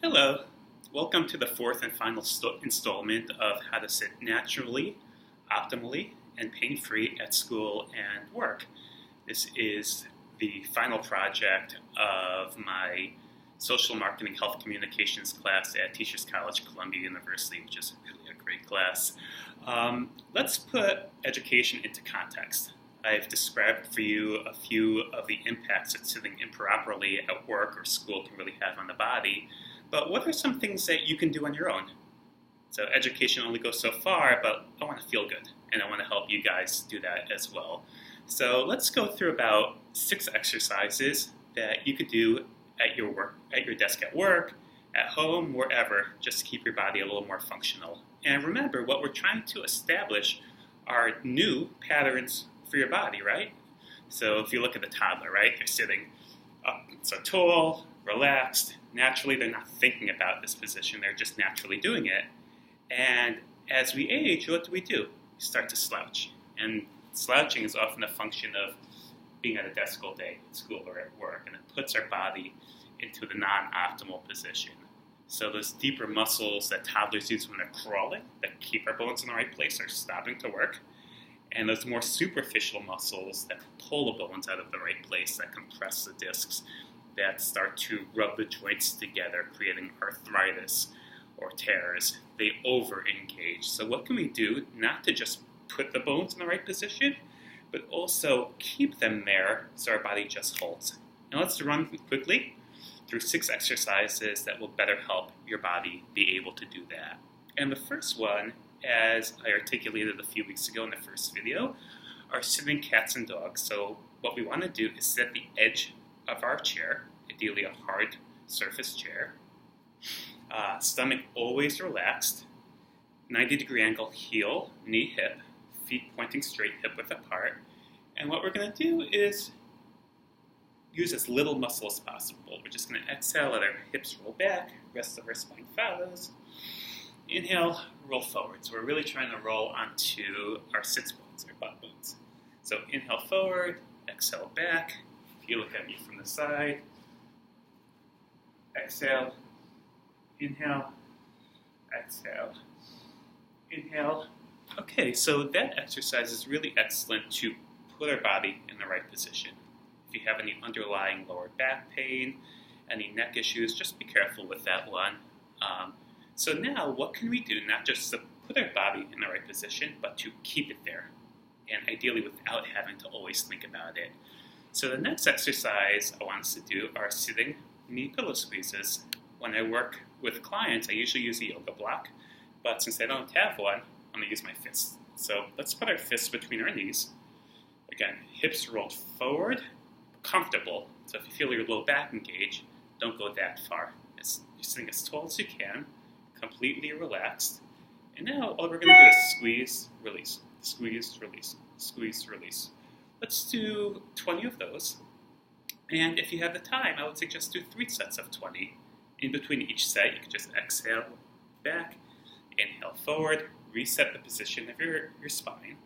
Hello, welcome to the fourth and final installment of How to Sit Naturally, Optimally, and Pain-Free at School and Work. This is the final project of my Social Marketing Health Communications class at Teachers College, Columbia University, which is really a great class. Let's put education into context. I've described for you a few of the impacts that sitting improperly at work or school can really have on the body. But what are some things that you can do on your own? So education only goes so far, but I want to feel good, and I want to help you guys do that as well. So let's go through about 6 exercises that you could do at your work, at your desk at work, at home, wherever, just to keep your body a little more functional. And remember, what we're trying to establish are new patterns for your body, right? So if you look at the toddler, right, they're sitting up so tall, relaxed. Naturally, they're not thinking about this position. They're just naturally doing it. And as we age, what do? We start to slouch. And slouching is often a function of being at a desk all day at school or at work. And it puts our body into the non-optimal position. So those deeper muscles that toddlers use when they're crawling, that keep our bones in the right place, are stopping to work. And those more superficial muscles that pull the bones out of the right place, that compress the discs, that start to rub the joints together, creating arthritis or tears, they over-engage. So what can we do not to just put the bones in the right position, but also keep them there so our body just holds? Now let's run quickly through 6 exercises that will better help your body be able to do that. And the first one, as I articulated a few weeks ago in the first video, are sitting cats and dogs. So what we want to do is sit at the edge of our chair, ideally a hard surface chair. Stomach always relaxed, 90-degree angle, heel, knee, hip, feet pointing straight, hip width apart. And what we're going to do is use as little muscle as possible. We're just going to exhale, let our hips roll back, rest of our spine follows. Inhale, roll forward. So we're really trying to roll onto our sits bones, our butt bones. So inhale forward, exhale back. If you look at me from the side, exhale, inhale, exhale, inhale. Okay, so that exercise is really excellent to put our body in the right position. If you have any underlying lower back pain, any neck issues, just be careful with that one. So now, what can we do not just to put our body in the right position, but to keep it there, and ideally without having to always think about it? So the next exercise I want us to do are sitting knee pillow squeezes. When I work with clients, I usually use a yoga block, but since I don't have one, I'm going to use my fists. So let's put our fists between our knees. Again, hips rolled forward, comfortable. So if you feel your low back engage, don't go that far. You're sitting as tall as you can, completely relaxed. And now all we're going to do is squeeze, release, squeeze, release, squeeze, release. Let's do 20 of those. And if you have the time, I would suggest do 3 sets of 20. In between each set, you can just exhale back, inhale forward, reset the position of your spine.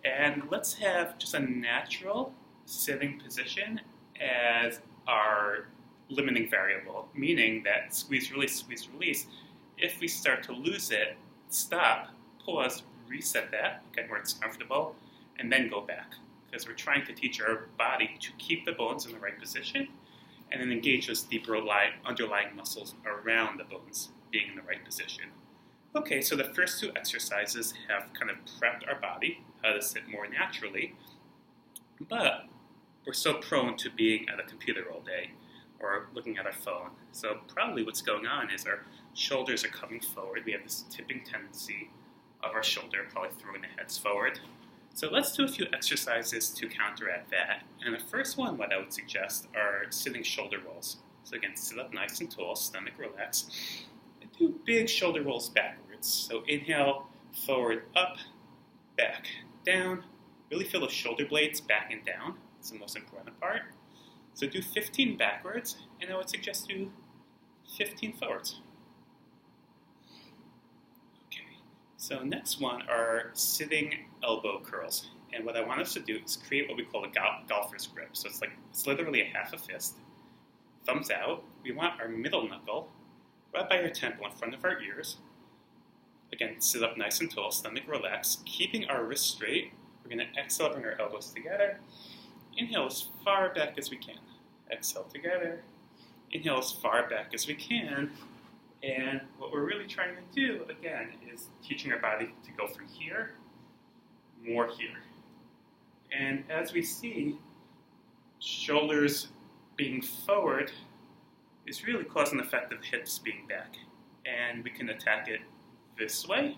And let's have just a natural sitting position as our limiting variable, meaning that squeeze, release. If we start to lose it, stop, pause, reset that, get where it's comfortable, and then go back. Because we're trying to teach our body to keep the bones in the right position and then engage those deeper underlying muscles around the bones being in the right position. Okay, so the first 2 exercises have kind of prepped our body how to sit more naturally, but we're so prone to being at a computer all day or looking at our phone. So probably what's going on is our shoulders are coming forward. We have this tipping tendency of our shoulder, probably throwing the heads forward. So let's do a few exercises to counteract that. And the first one, what I would suggest, are sitting shoulder rolls. So again, sit up nice and tall, stomach relaxed, and do big shoulder rolls backwards. So inhale, forward, up, back, down. Really feel those shoulder blades back and down. It's the most important part. So do 15 backwards, and I would suggest do 15 forwards. Okay, so next one are sitting elbow curls. And what I want us to do is create what we call a golfer's grip. So it's literally a half a fist. Thumbs out. We want our middle knuckle right by our temple in front of our ears. Again, sit up nice and tall, stomach relaxed, keeping our wrists straight. We're going to exhale, bring our elbows together. Inhale as far back as we can. Exhale together. Inhale as far back as we can. And what we're really trying to do, again, is teaching our body to go from here, more here. And as we see, shoulders being forward is really cause and effect of the hips being back. And we can attack it this way,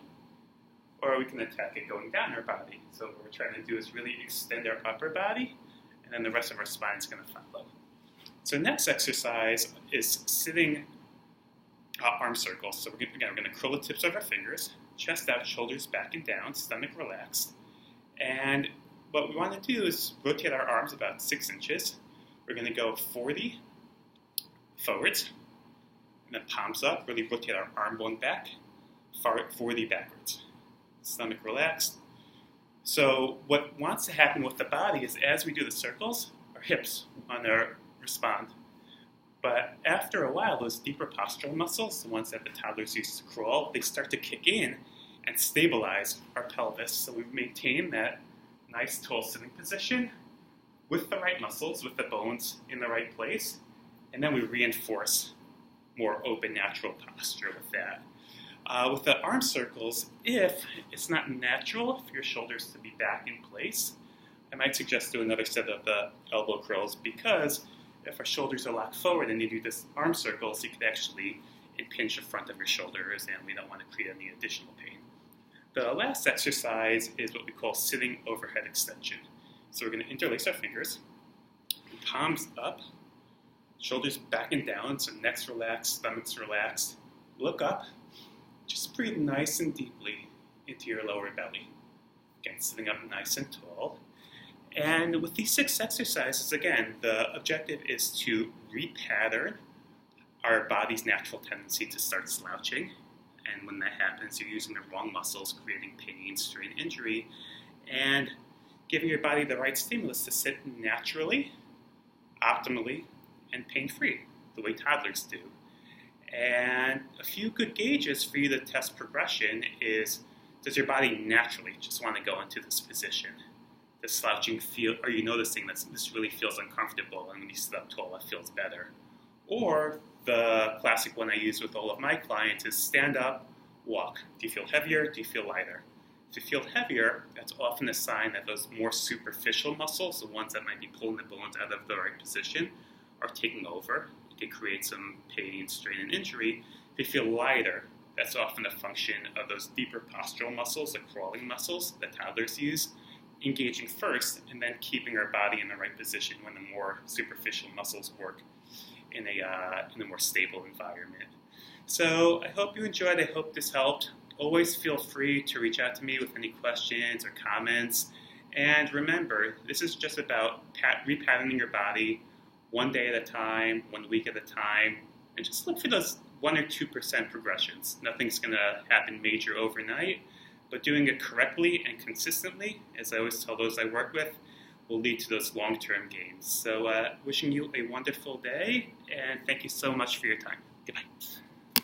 or we can attack it going down our body. So what we're trying to do is really extend our upper body, and then the rest of our spine is going to follow. So next exercise is sitting arm circles. So we're going to curl the tips of our fingers, chest out, shoulders back and down, stomach relaxed. And what we want to do is rotate our arms about 6 inches. We're going to go 40 forwards, and then palms up, really rotate our arm bone back, 40 backwards. Stomach relaxed. So what wants to happen with the body is as we do the circles, our hips want to respond. But after a while, those deeper postural muscles, the ones that the toddlers use to crawl, they start to kick in and stabilize our pelvis. So we maintain that nice tall sitting position with the right muscles, with the bones in the right place, and then we reinforce more open, natural posture with that. With the arm circles, if it's not natural for your shoulders to be back in place, I might suggest do another set of the elbow curls, because if our shoulders are locked forward and you do this arm circles, you could actually impinge the front of your shoulders, and we don't want to create any additional pain. The last exercise is what we call sitting overhead extension. So we're going to interlace our fingers, palms up, shoulders back and down, so neck's relaxed, stomach's relaxed. Look up, just breathe nice and deeply into your lower belly. Again, sitting up nice and tall. And with these 6 exercises, again, the objective is to repattern our body's natural tendency to start slouching. And when that happens, you're using the wrong muscles, creating pain, strain, injury, and giving your body the right stimulus to sit naturally, optimally, and pain-free, the way toddlers do. And a few good gauges for you to test progression is, does your body naturally just want to go into this position? Does slouching feel, are you noticing that this really feels uncomfortable, and when you sit up tall, it feels better? Or the classic one I use with all of my clients is stand up, walk. Do you feel heavier? Do you feel lighter? If you feel heavier, that's often a sign that those more superficial muscles, the ones that might be pulling the bones out of the right position, are taking over. It can create some pain, strain, and injury. If you feel lighter, that's often a function of those deeper postural muscles, the crawling muscles that toddlers use, engaging first, and then keeping our body in the right position when the more superficial muscles work in a more stable environment. So I hope you enjoyed. I hope this helped. Always feel free to reach out to me with any questions or comments. And remember, this is just about repatterning your body one day at a time, 1 week at a time, and just look for those 1 or 2% progressions. Nothing's going to happen major overnight, but doing it correctly and consistently, as I always tell those I work with, will lead to those long-term gains. So wishing you a wonderful day, and thank you so much for your time. Goodbye.